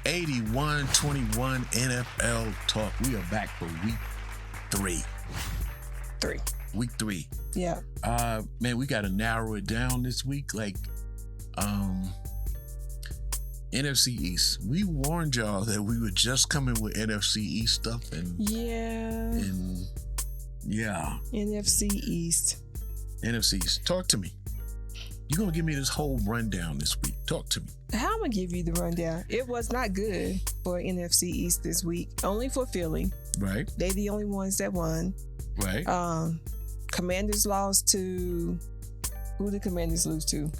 81-21 NFL talk. We are back for week 3. Week 3. Yeah. Man, we got to narrow it down this week. Like, NFC East. We warned y'all that we were just coming with NFC East stuff, and NFC East. NFC East. Talk to me. You're gonna give me this whole rundown this week. Talk to me. How am I gonna give you the rundown? It was not good for NFC East this week. Only for Philly. Right. They the only ones that won. Right. Commanders lost to who? The Commanders lose to?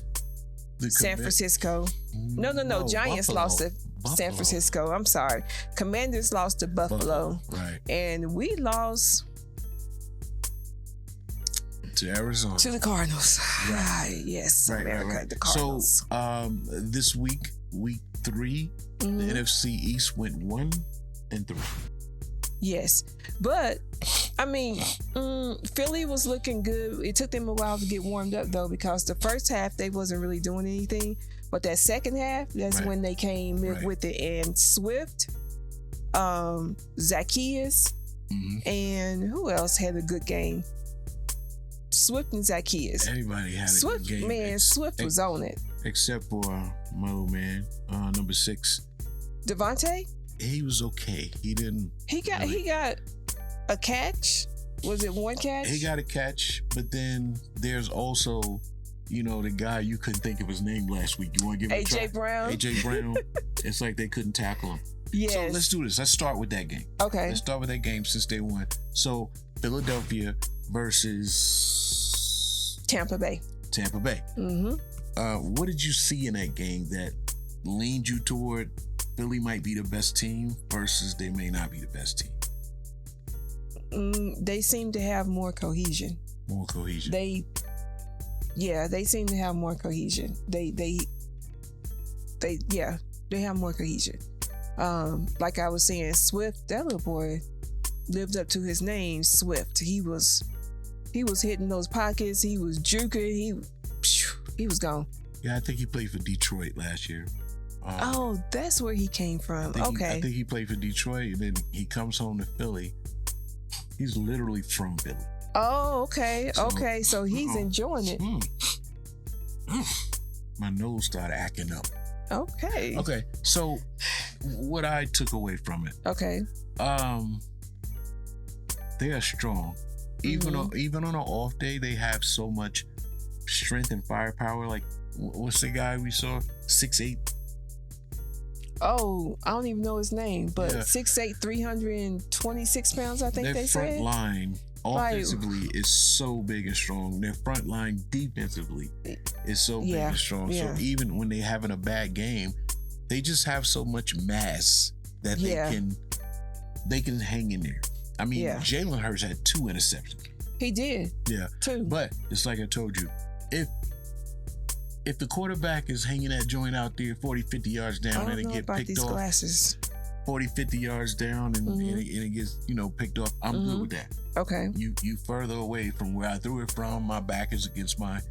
San Francisco. No. Giants Buffalo. lost to San Francisco. I'm sorry. Commanders lost to Buffalo. Right. And we lost to Arizona. To the Cardinals. Right. Yes. Right, America, right. the Cardinals. So this week 3, the NFC East went 1-3. Yes. But I mean, Philly was looking good. It took them a while to get warmed up though, because the first half they wasn't really doing anything. But that second half, that's when they came with it. And Swift, Zacchaeus, and who else had a good game? Swift and Zacchaeus. Everybody had a good game. Man, Swift was on it. Except for my old man, number 6. Devontae? He was okay. He didn't. He got a catch. Was it one catch? He got a catch, but then there's also, the guy you couldn't think of his name last week. You want to give it a try? AJ Brown. AJ Brown. It's like they couldn't tackle him. Yes. So let's do this. Let's start with that game. Okay. Let's start with that game since they won. So Philadelphia versus Tampa Bay. What did you see in that game that leaned you toward Philly might be the best team versus they may not be the best team? They seem to have more cohesion. They seem to have more cohesion. They have more cohesion. Like I was saying, Swift, that little boy lived up to his name, Swift. He was hitting those pockets. He was juking. He was gone. Yeah, I think he played for Detroit last year. That's where he came from. I Okay. think he played for Detroit, and then he comes home to Philly. He's literally from Philly. Oh, okay. So he's enjoying it. My nose started acting up. Okay. So what I took away from it. Okay. They are strong. Even on an off day, they have so much strength and firepower. Like, what's the guy we saw? 6'8". Oh, I don't even know his name, but 6'8", 326 pounds, I think they said. Their front line offensively is so big and strong. Their front line defensively is so big and strong. So even when they're having a bad game, they just have so much mass that they can hang in there. I mean, Jalen Hurts had 2 interceptions. He did. Yeah. 2. But it's like I told you, if the quarterback is hanging that joint out there 40, 50 yards down and it get picked off, glasses. 40, 50 yards down and it gets, picked off, I'm good with that. Okay. You further away from where I threw it from, my back is against my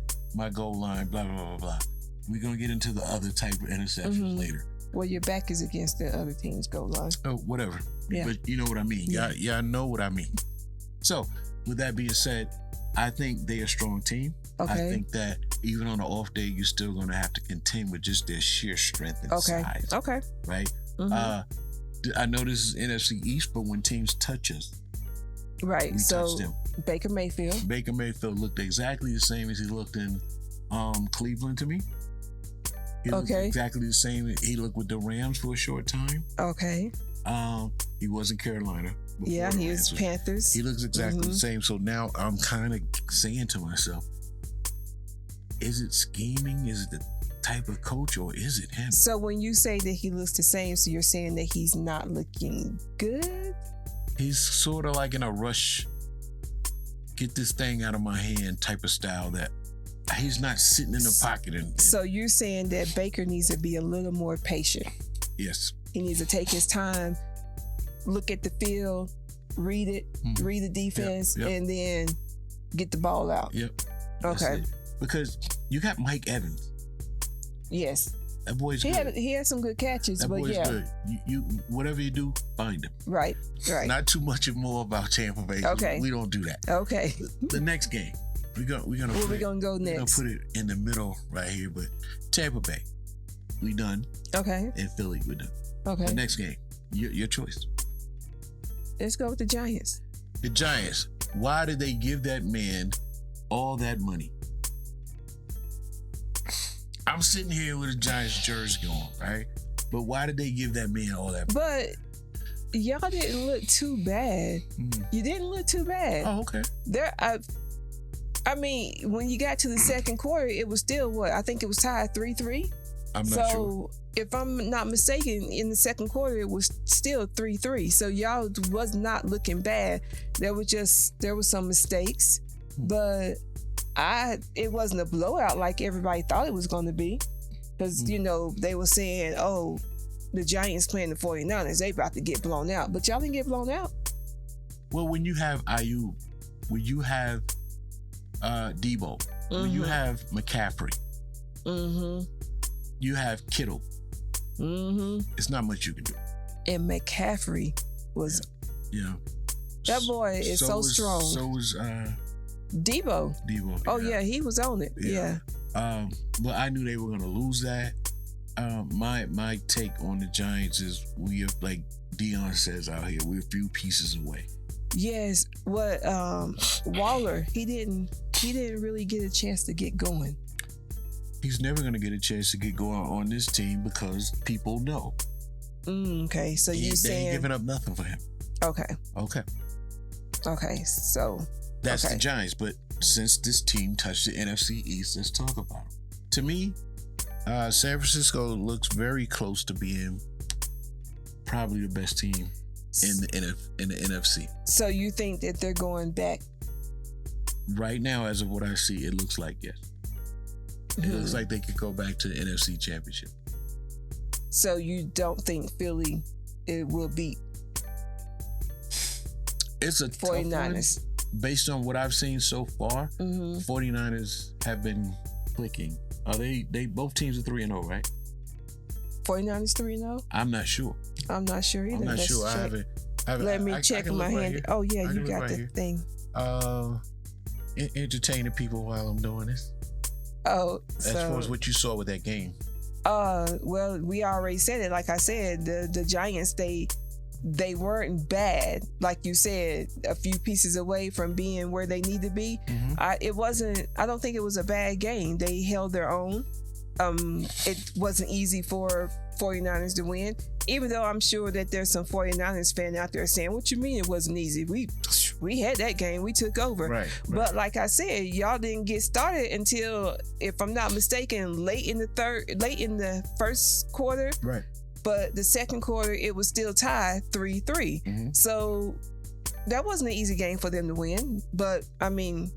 goal line, blah, blah, blah, blah. We're going to get into the other type of interceptions later. Well, your back is against the other team's goal line. Oh, whatever. Yeah. But you know what I mean. Yeah, I know what I mean. So, with that being said, I think they're a strong team. Okay. I think that even on an off day, you're still going to have to contend with just their sheer strength and size. Okay. Right? I know this is NFC East, but when teams touch us, right. we touch them. Baker Mayfield looked exactly the same as he looked in Cleveland to me. He looked exactly the same. He looked with the Rams for a short time. Okay. He was in Carolina. Yeah, he was Panthers. He looks exactly the same. So now I'm kind of saying to myself, is it scheming? Is it the type of coach, or is it him? So when you say that he looks the same, so you're saying that he's not looking good? He's sort of like in a rush, get this thing out of my hand type of style that he's not sitting in the pocket. So you're saying that Baker needs to be a little more patient. Yes. He needs to take his time, look at the field, read it, read the defense, and then get the ball out. Yep. Okay. Because you got Mike Evans. Yes. That boy's good. He had some good catches, that but boy's yeah. good. You whatever you do, find him. Right. Not too much more about Tampa Bay. Okay. We don't do that. Okay. The next game, we're gonna Where we gonna go next? We're gonna put it in the middle right here, but Tampa Bay, we done. Okay. And Philly, we're done. Okay. The next game, your choice. Let's go with the Giants. The Giants. Why did they give that man all that money? I'm sitting here with a Giants jersey on, right? But why did they give that man all that money? But y'all didn't look too bad. You didn't look too bad. Oh, okay. I mean, when you got to the second quarter, it was still what? I think it was tied 3-3. I'm not sure. If I'm not mistaken, in the second quarter, it was still 3-3. So y'all was not looking bad. There was some mistakes, but it wasn't a blowout like everybody thought it was going to be. Because, they were saying, oh, the Giants playing the 49ers, they about to get blown out. But y'all didn't get blown out. Well, when you have Ayuk, when you have Debo, when you have McCaffrey, you have Kittle, it's not much you can do. And McCaffrey was... Yeah. That boy is so strong. So was... Debo. Oh, yeah, he was on it. Yeah. But I knew they were going to lose that. My take on the Giants is we are, like Dion says out here, we're a few pieces away. Yes. What Waller, he didn't really get a chance to get going. He's never going to get a chance to get going on this team because people know. Okay. So you saying... They ain't giving up nothing for him. Okay. So... That's the Giants, but since this team touched the NFC East, let's talk about them. To me, San Francisco looks very close to being probably the best team in the NFC. So you think that they're going back? Right now, as of what I see, it looks like yes. It looks like they could go back to the NFC Championship. So you don't think Philly it will beat? It's a 49ers. Tough one. Based on what I've seen so far, 49ers have been clicking. Are they both teams are 3-0, right? 49ers 3-0? I'm not sure. I'm not sure either. I'm not sure. I haven't. Let me check my hand. Right, oh yeah, you got the thing. Entertaining people while I'm doing this. Oh, as far as what you saw with that game. Well, we already said it. Like I said, the Giants, they weren't bad, like you said, a few pieces away from being where they need to be. I don't think it was a bad game. They held their own. It wasn't easy for 49ers to win, even though I'm sure that there's some 49ers fan out there saying, what you mean it wasn't easy? We had that game. We took over. Right. But like I said, y'all didn't get started until, if I'm not mistaken, late in the first quarter. Right. But the second quarter, it was still tied 3-3. So that wasn't an easy game for them to win. But, I mean,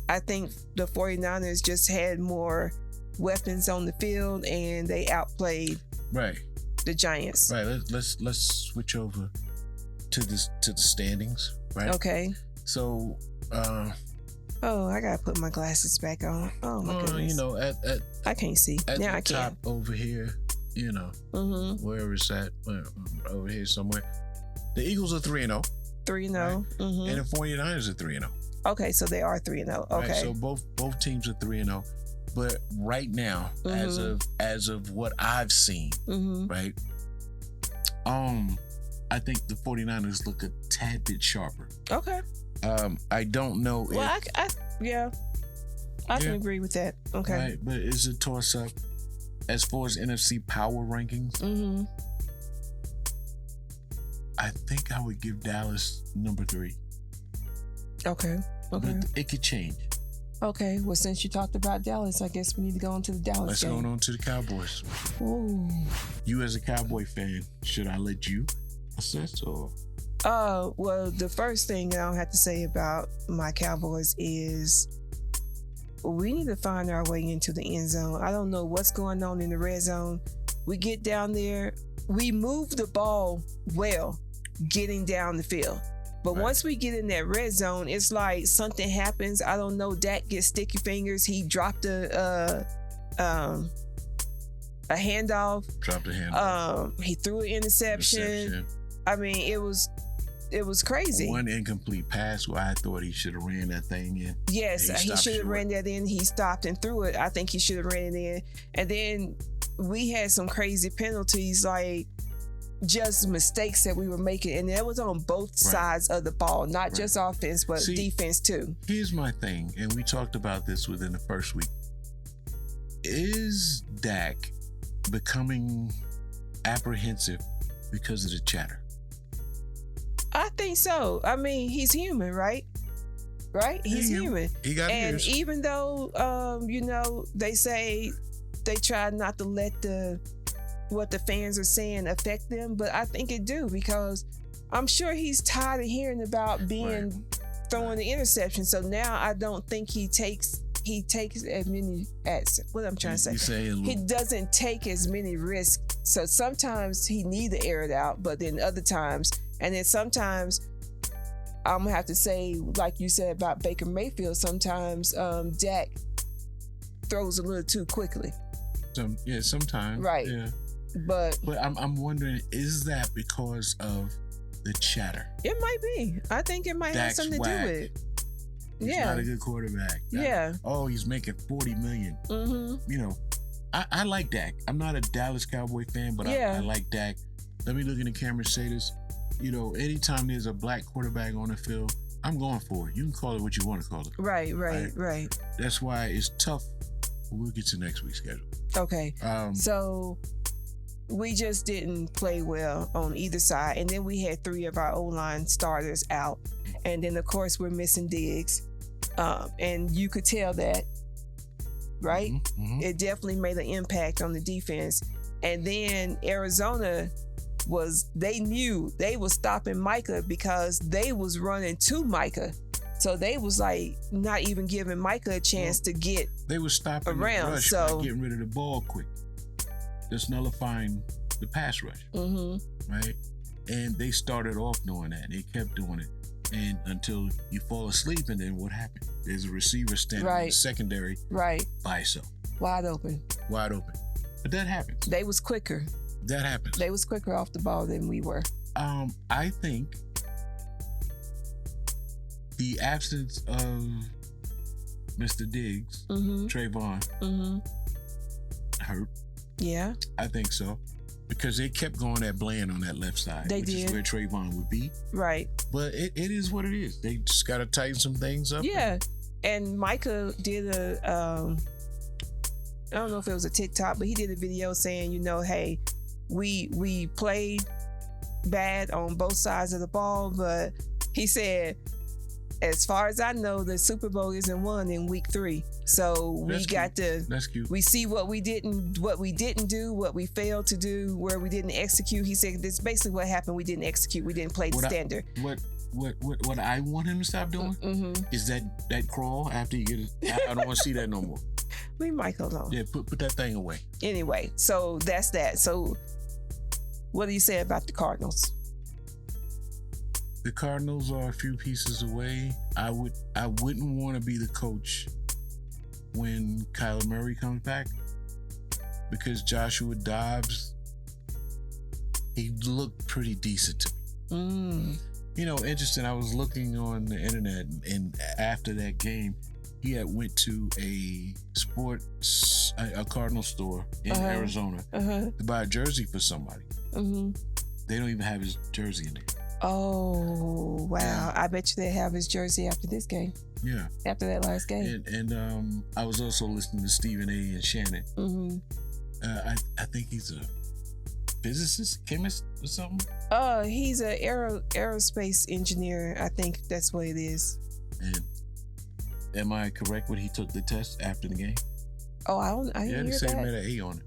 I think the 49ers just had more weapons on the field and they outplayed the Giants. Right. Let's switch over to the standings. Right. Okay. So, I gotta put my glasses back on. Oh my goodness. I can't see. Now I can. Top over here. Wherever it's at, over here somewhere. The Eagles are 3-0. 3-0. Right? And the 49ers are 3-0. Okay, so they are 3-0. Okay. Right? So both teams are 3-0. But right now, as of what I've seen, right? I think the 49ers look a tad bit sharper. Okay. I don't know if... I can agree with that. Okay. Right, but it's a toss-up. As far as NFC power rankings, I think I would give Dallas number 3. Okay. But it could change. Okay. Well, since you talked about Dallas, I guess we need to go on to the Dallas game. Let's go on to the Cowboys. Ooh. You as a Cowboy fan, should I let you assess or? Well, the first thing I don't have to say about my Cowboys is we need to find our way into the end zone. I don't know what's going on in the red zone. We get down there, we move the ball well, getting down the field. But once we get in that red zone, it's like something happens. I don't know. Dak gets sticky fingers. He dropped a handoff. Dropped a handoff. He threw an interception. I mean, it was crazy. One incomplete pass where I thought he should have ran that thing in. Yes, he should have ran that in. He stopped and threw it. I think he should have ran it in. And then we had some crazy penalties, like just mistakes that we were making. And that was on both sides of the ball, not just offense, but defense too. Here's my thing, and we talked about this within the first week. Is Dak becoming apprehensive because of the chatter? I think so. I mean, he's human, right? He's human. He got and ears. Even though, they say they try not to let what the fans are saying affect them, but I think it do, because I'm sure he's tired of hearing about being throwing the interception. So now I don't think he takes as many what I'm trying to say. He doesn't take as many risks. So sometimes he need to air it out, but then other times, and then sometimes I'm gonna have to say, like you said about Baker Mayfield, sometimes Dak throws a little too quickly. Sometimes. Right. Yeah. But I'm wondering, is that because of the chatter? It might be. I think it might have something to do with it. He's not a good quarterback. He's making $40 million. Mm-hmm. I like Dak. I'm not a Dallas Cowboy fan, but I like Dak. Let me look in the camera and say this. Anytime there's a black quarterback on the field, I'm going for it. You can call it what you want to call it. Right. That's why it's tough. We'll get to next week's schedule. Okay. So we just didn't play well on either side. And then we had 3 of our O-line starters out. And then, of course, we're missing Diggs. And you could tell that, right? Mm-hmm. It definitely made an impact on the defense. And then Arizona they knew they was stopping Micah because they was running to Micah. So they was like not even giving Micah a chance to get they was stopping around. The rush by getting rid of the ball quick. Just nullifying the pass rush. Mm-hmm. Right? And they started off doing that. They kept doing it. And until you fall asleep, and then what happened? There's a receiver standing in the secondary by himself. Wide open. But that happens. They was quicker. That happens. They was quicker off the ball than we were. I think the absence of Mr. Diggs, Trayvon, hurt. Yeah. I think so. Because they kept going at Bland on that left side, which is where Trayvon would be. Right. But it is what it is. They just got to tighten some things up. Yeah. And Micah did I don't know if it was a TikTok, but he did a video saying, hey, we played bad on both sides of the ball, but he said, as far as I know, the Super Bowl isn't won in week 3. So we got to. That's cute. We see what we didn't do, what we failed to do, where we didn't execute. He said this is basically what happened. We didn't execute. We didn't play the standard. What I want him to stop doing is that crawl after you get it. I don't want to see that no more. Leave Michael alone. Yeah, put that thing away. Anyway, so that's that. So what do you say about the Cardinals? The Cardinals are a few pieces away. I wouldn't want to be the coach when Kyler Murray comes back, because Joshua Dobbs, he looked pretty decent to me. Interesting. I was looking on the internet, and after that game, he had went to a Cardinal store in Arizona to buy a jersey for somebody. They don't even have his jersey in there. Oh, wow. Yeah. I bet you they have his jersey after this game. Yeah. After that last game. And I was also listening to Stephen A. and Shannon. I think he's a physicist, chemist or something. He's an aerospace engineer. I think that's what it is. And am I correct when he took the test after the game? Oh, I didn't hear they said that. He made an A on it.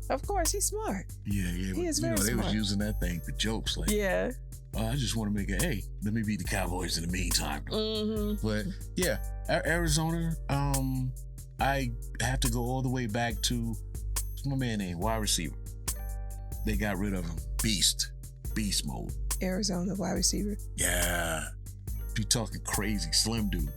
Of course, he's smart. Yeah. He is very smart. They was using that thing for jokes. Like, I just want to make a, hey, let me beat the Cowboys in the meantime. But yeah, Arizona, I have to go all the way back to, what's my man name? Wide receiver. They got rid of him. Beast mode. Arizona wide receiver. Yeah. Be talking crazy, slim dude.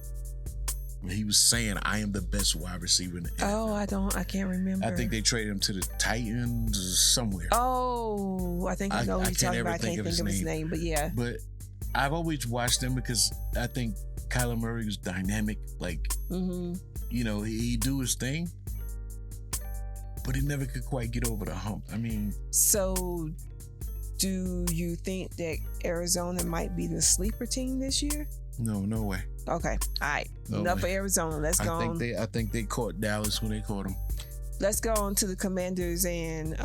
He was saying, I am the best wide receiver in the NFL. Oh, I can't remember. I think they traded him to the Titans or somewhere. Oh, I think I know what you're talking about. I can't think of his name, but yeah. But I've always watched him because I think Kyler Murray was dynamic. Like, you know, he do his thing, but he never could quite get over the hump. I mean. So, do you think that Arizona might be the sleeper team this year? No way. Okay. All right. Enough for Arizona. Let's go on. I think they caught Dallas when they caught them. Let's go on to the Commanders and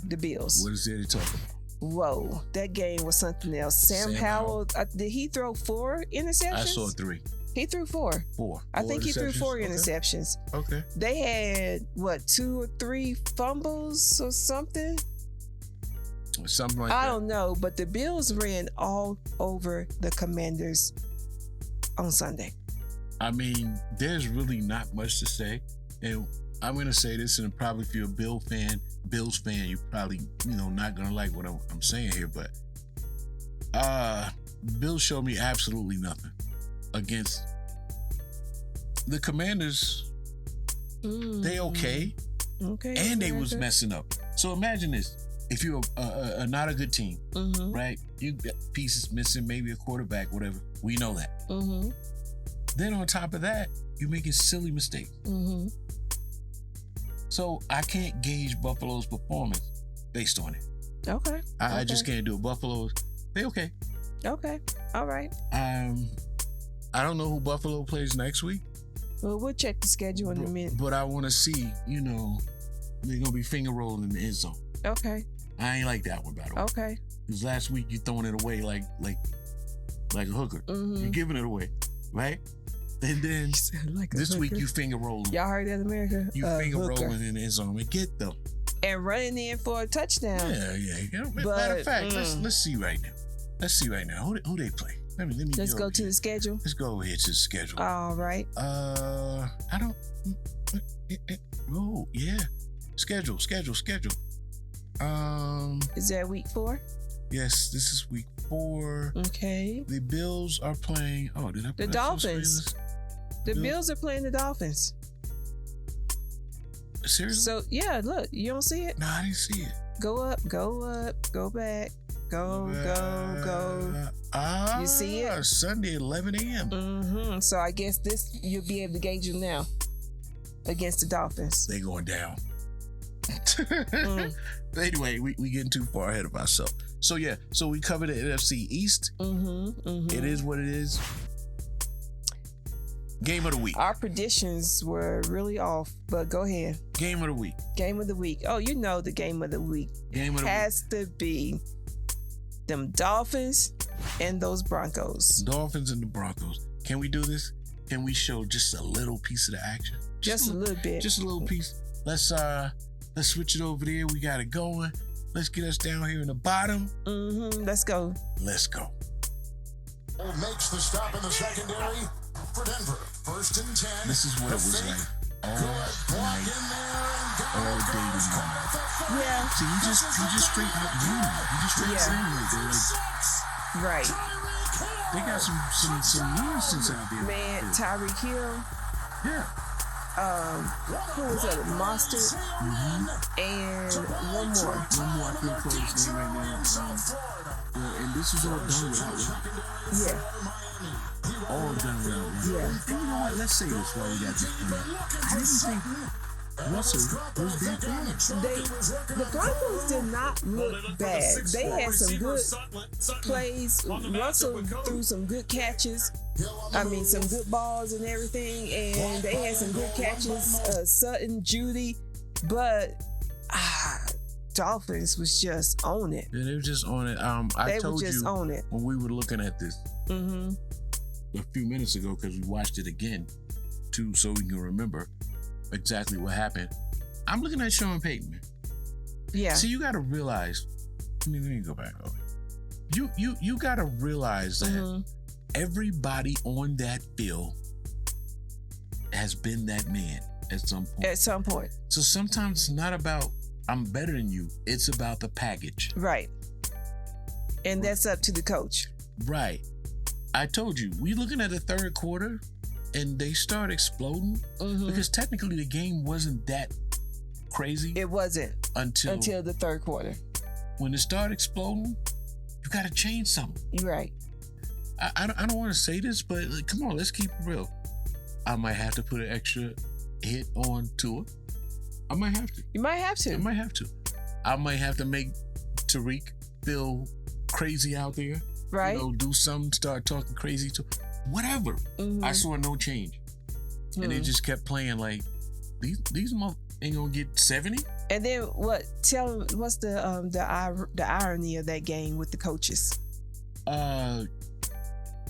the Bills. What is there to talk about? Whoa, that game was something else. Sam Howell, did he throw 4 interceptions? I saw 3. He threw 4. 4. I think he threw 4 interceptions. Okay. They had, 2 or 3 fumbles or something? Something like that. I don't know, but the Bills ran all over the Commanders on Sunday. I mean, there's really not much to say. And I'm going to say this, and probably if you're a Bills fan, you're probably, not going to like what I'm saying here, but Bills showed me absolutely nothing against the Commanders. They okay. And they was messing up. So imagine this. If you're not a good team, right? You got pieces missing, maybe a quarterback, whatever. We know that. Then on top of that, you're making silly mistakes. So I can't gauge Buffalo's performance based on it. Okay. I just can't do it. Buffalo's, they okay. Okay. All right. I don't know who Buffalo plays next week. Well, we'll check the schedule in a minute. But I want to see, they're going to be finger rolling in the end zone. Okay. I ain't like that one, by the way. Okay. Because last week you throwing it away like a hooker. You're giving it away, right? And then this week you finger rolling. Y'all heard that, America? You finger rolling in the end zone and get them. And running in for a touchdown. Yeah. Matter of fact, let's see right now. Who they play? Let's go to the schedule. Let's go over here to the schedule. All right. I don't. Oh yeah. Schedule. Is that week 4? Yes, this is week 4. Okay. The Bills are playing. Oh, did I put the Dolphins? The Bills are playing the Dolphins. Seriously? So yeah, look, you don't see it? No, I didn't see it. Go up, go back, go. You see it? Sunday, 11 a.m. So I guess you'll be able to gauge them now against the Dolphins. They going down. Anyway, we getting too far ahead of ourselves. So yeah, we covered the NFC East. It is what it is. Game of the week. Our predictions were really off, but go ahead. Game of the week. Oh, the game of the week. Has to be them Dolphins and those Broncos. Dolphins and the Broncos. Can we do this? Can we show just a little piece of the action? Just a little bit. Just a little piece. Let's switch it over there. We got it going. Let's get us down here in the bottom. Let's go. Makes the stop in the secondary for Denver. 1st and 10. This is what it was like all night, all day long. Yeah. See, he just straight up winning. He just straight winning. Right. They got some nonsense out there. Man, Tyreek Hill. Yeah. Who was that? Monster. And one more. I can't call his name right now. And this was all done without him. Yeah. All done without him. Yeah. And you know what? Let's say this while we got this point. I didn't think Russell was that bad. The Broncos did not look bad. They had some good plays. Russell threw some good catches. Some good balls and everything. And they had some good catches. Sutton, Judy. But Dolphins was just on it. Yeah, they were just on it. I told you when we were looking at this a few minutes ago, because we watched it again too, so we can remember exactly what happened. I'm looking at Sean Payton. Yeah. So you got to realize. Let me go back. Okay. You got to realize that everybody on that field has been that man at some point. So sometimes it's not about I'm better than you. It's about the package. Right. And that's up to the coach. Right. I told you, we looking at the third quarter. and they start exploding because technically the game wasn't that crazy. It wasn't until the third quarter. When it started exploding, you got to change something. You're right. I don't want to say this, but like, come on, let's keep it real. I might have to put an extra hit on Tua. I might have to. You might have to. I might have to. I might have to make Tariq feel crazy out there. Right. Do something, start talking crazy to whatever. I saw no change. And they just kept playing like these motherfuckers ain't gonna get 70. And then what's the irony of that game with the coaches?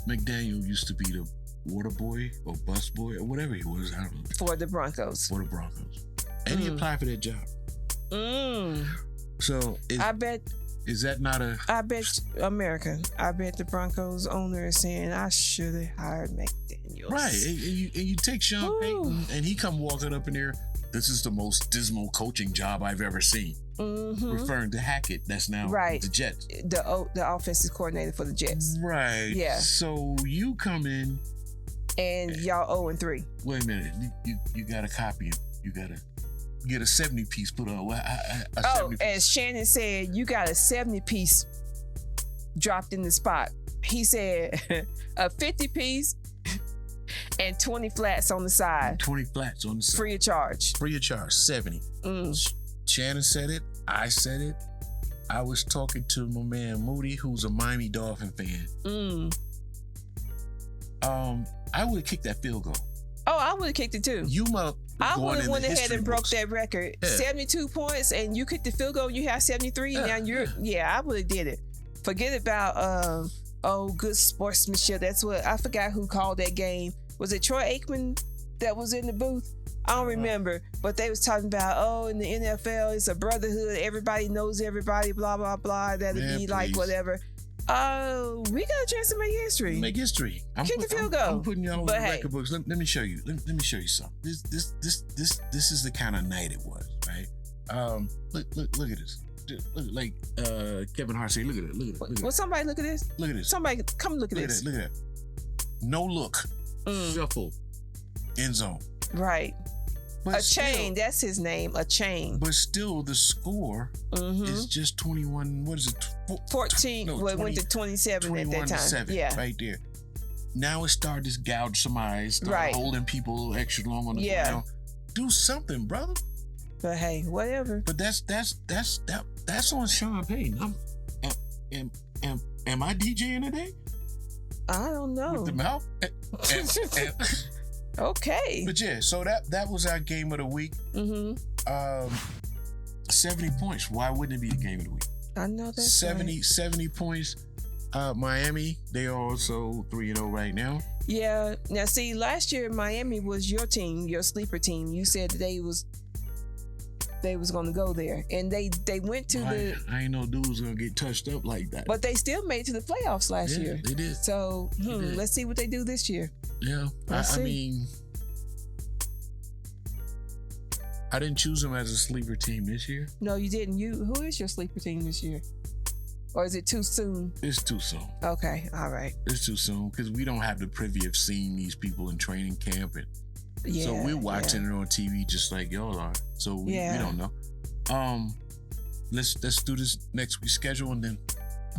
McDaniel used to be the water boy or bus boy or whatever he was. I don't know. For the Broncos. And he applied for that job. So I bet. Is that not a? I bet America. I bet the Broncos owner is saying I should have hired McDaniels. Right, and you take Sean Payton and he come walking up in there. This is the most dismal coaching job I've ever seen. Referring to Hackett, that's now the Jets. The offensive coordinator for the Jets. Right. Yeah. So you come in and y'all 0-3. Wait a minute. You got to copy him. You got to get a 70 piece put on. As Shannon said, you got a 70 piece dropped in the spot. He said a 50 piece and 20 flats on the side. 20 flats on the side. Free of charge. 70. Shannon said it. I said it. I was talking to my man Moody, who's a Miami Dolphin fan. I would have kicked that field goal. Oh, I would have kicked it too. I would have went ahead and broke that record. Yeah. 72 points and you kicked the field goal, you have 73. Now I would have did it. Forget about good sportsmanship. That's what I forgot who called that game. Was it Troy Aikman that was in the booth? I don't remember, but they was talking about, in the NFL, it's a brotherhood. Everybody knows everybody, blah, blah, blah. That'll be like whatever. We got a chance to make history. Kick the field goal. I'm putting y'all on the record books. Let me show you. Let me show you something. This is the kind of night it was, right? Look at this. Look, like Kevin Hart said, look at it. Well, somebody look at this. Look at this. Somebody come look at this. Look at that. No look. Shuffle. End zone. Right. But chain, that's his name, a chain. But still, the score is just 21, what is it? 14, it went to 27 at that time. 7, right there. Now it started to gouge some eyes, holding people extra long on the ground. Do something, brother. But hey, whatever. But that's on Sean Payton. Am I DJing today? I don't know. With the mouth? Okay. But yeah, so that was our game of the week. 70 points. Why wouldn't it be the game of the week? I know that. 70 points. Miami, they are also 3-0 right now. Yeah. Now see, last year Miami was your team, your sleeper team. You said that they was going to go there, and they went to the. I ain't no dudes gonna get touched up like that. But they still made it to the playoffs last year. They did. So let's see what they do this year. Yeah, I mean, I didn't choose them as a sleeper team this year. No, you didn't. Who is your sleeper team this year? Or is it too soon? It's too soon. Okay, all right. It's too soon because we don't have the privy of seeing these people in training camp, and so we're watching it on TV just like y'all are. So we don't know. Let's do this next week's schedule and then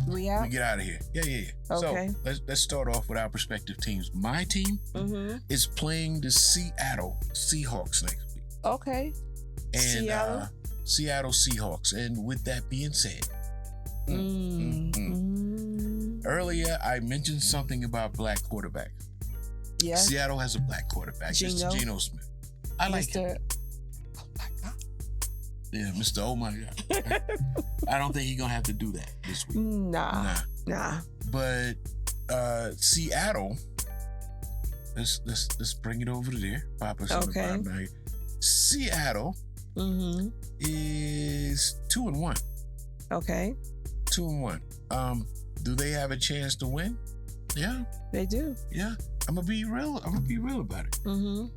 we get out of here. Yeah. Okay. So let's start off with our respective teams. My team is playing the Seattle Seahawks next week. Okay. And Seattle Seahawks. And with that being said, earlier I mentioned something about black quarterbacks. Yeah. Seattle has a black quarterback, Mr. Geno Smith. I like him. Oh my God. Yeah, Mr. Oh my God. I don't think he's gonna have to do that this week. Nah. But Seattle, let's bring it over to there. Papa's on the bottom now. Seattle is 2-1. Okay. 2-1. Do they have a chance to win? Yeah. They do. Yeah. I'm gonna be real about it.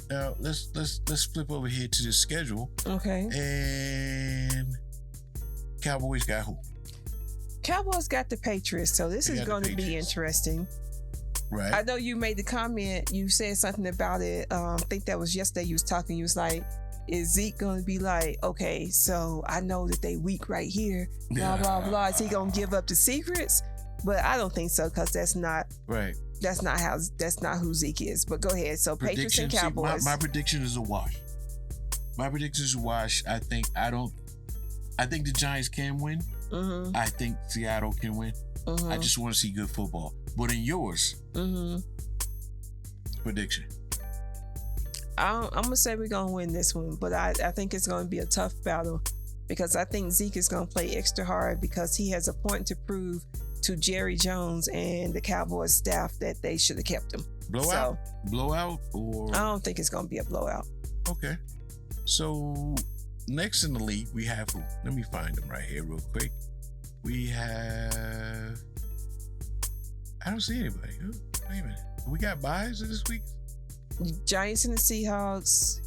Now let's flip over here to the schedule. Okay. And Cowboys got who? Cowboys got the Patriots, so this is going to be interesting. Right. I know you made the comment. You said something about it. I think that was yesterday. You was talking. You was like, "Is Zeke gonna be like, okay, so I know that they weak right here, blah blah blah. Is he gonna give up the secrets?" But I don't think so, because that's not right. That's not who Zeke is. But go ahead. So Patriots and Cowboys. My prediction is a wash. My prediction is a wash. I think the Giants can win. Mm-hmm. I think Seattle can win. Mm-hmm. I just want to see good football. But in yours, prediction. I'm gonna say we're gonna win this one, but I think it's gonna be a tough battle, because I think Zeke is gonna play extra hard, because he has a point to prove to Jerry Jones and the Cowboys staff that they should have kept him. Blowout, or I don't think it's gonna be a blowout. Okay. So next in the league we have who? Let me find them right here real quick. We have, I don't see anybody. Wait a minute. We got buys this week? Giants and the Seahawks,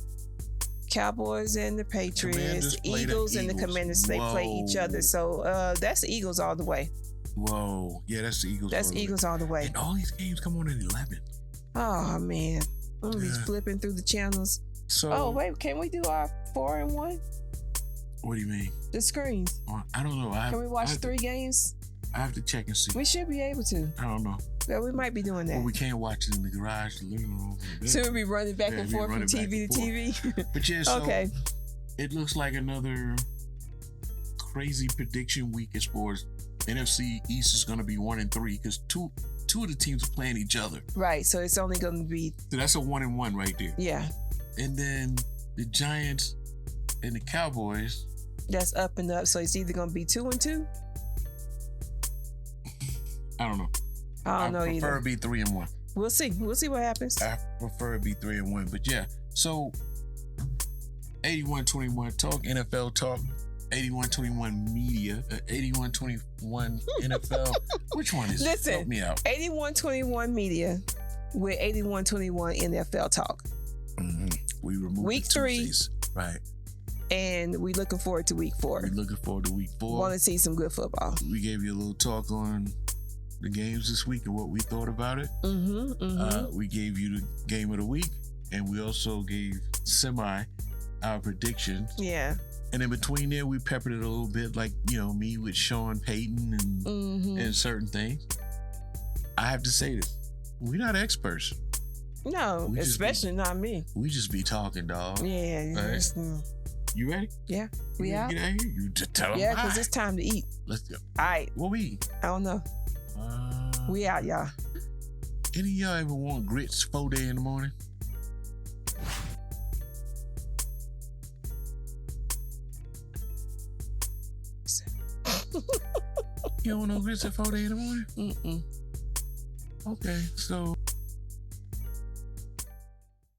Cowboys and the Patriots, Eagles and the Commanders. They play each other. So that's the Eagles all the way. Whoa. Yeah, that's the Eagles. That's Eagles all the way. And all these games come on at 11. Oh, man. I'm going to be flipping through the channels. So, wait. Can we do our 4-1? What do you mean? The screens. I don't know. Can we watch 3 games? I have to check and see. We should be able to. I don't know. Yeah, we might be doing that. Well, we can't watch it in the garage, the living room. So we'll be running back and forth from TV to TV. But yeah, so okay. It looks like another crazy prediction week as far as NFC East is going to be 1-3, because two of the teams are playing each other. Right. So it's only going to be. So that's a 1-1 right there. Yeah. And then the Giants and the Cowboys. That's up and up. So it's either going to be 2-2. I don't know. I don't know either. I prefer it be 3-1. We'll see. We'll see what happens. I prefer it be 3-1. But yeah, so 81-21 talk, NFL talk, 81-21 media, 81-21 NFL. Which one is it? Listen, help me out. 81-21 media with 81-21 NFL talk. Mm-hmm. We removed week 3. Right. And we looking forward to week 4. We're looking forward to week 4. Want to see some good football. We gave you a little talk on the games this week and what we thought about it. We gave you the game of the week, and we also gave our predictions. Yeah. And in between there, we peppered it a little bit, like, me with Sean Payton and certain things. I have to say this. We're not experts. No, especially not me. We just be talking, dog. Yeah. Right? You ready? Yeah. We out? Get out here? You just tell them. Yeah, because it's time to eat. Let's go. All right. What we eat? I don't know. We out, y'all. Any of y'all ever want grits 4 day in the morning? You don't want no grits at 4 day in the morning? Mm-mm. Okay, so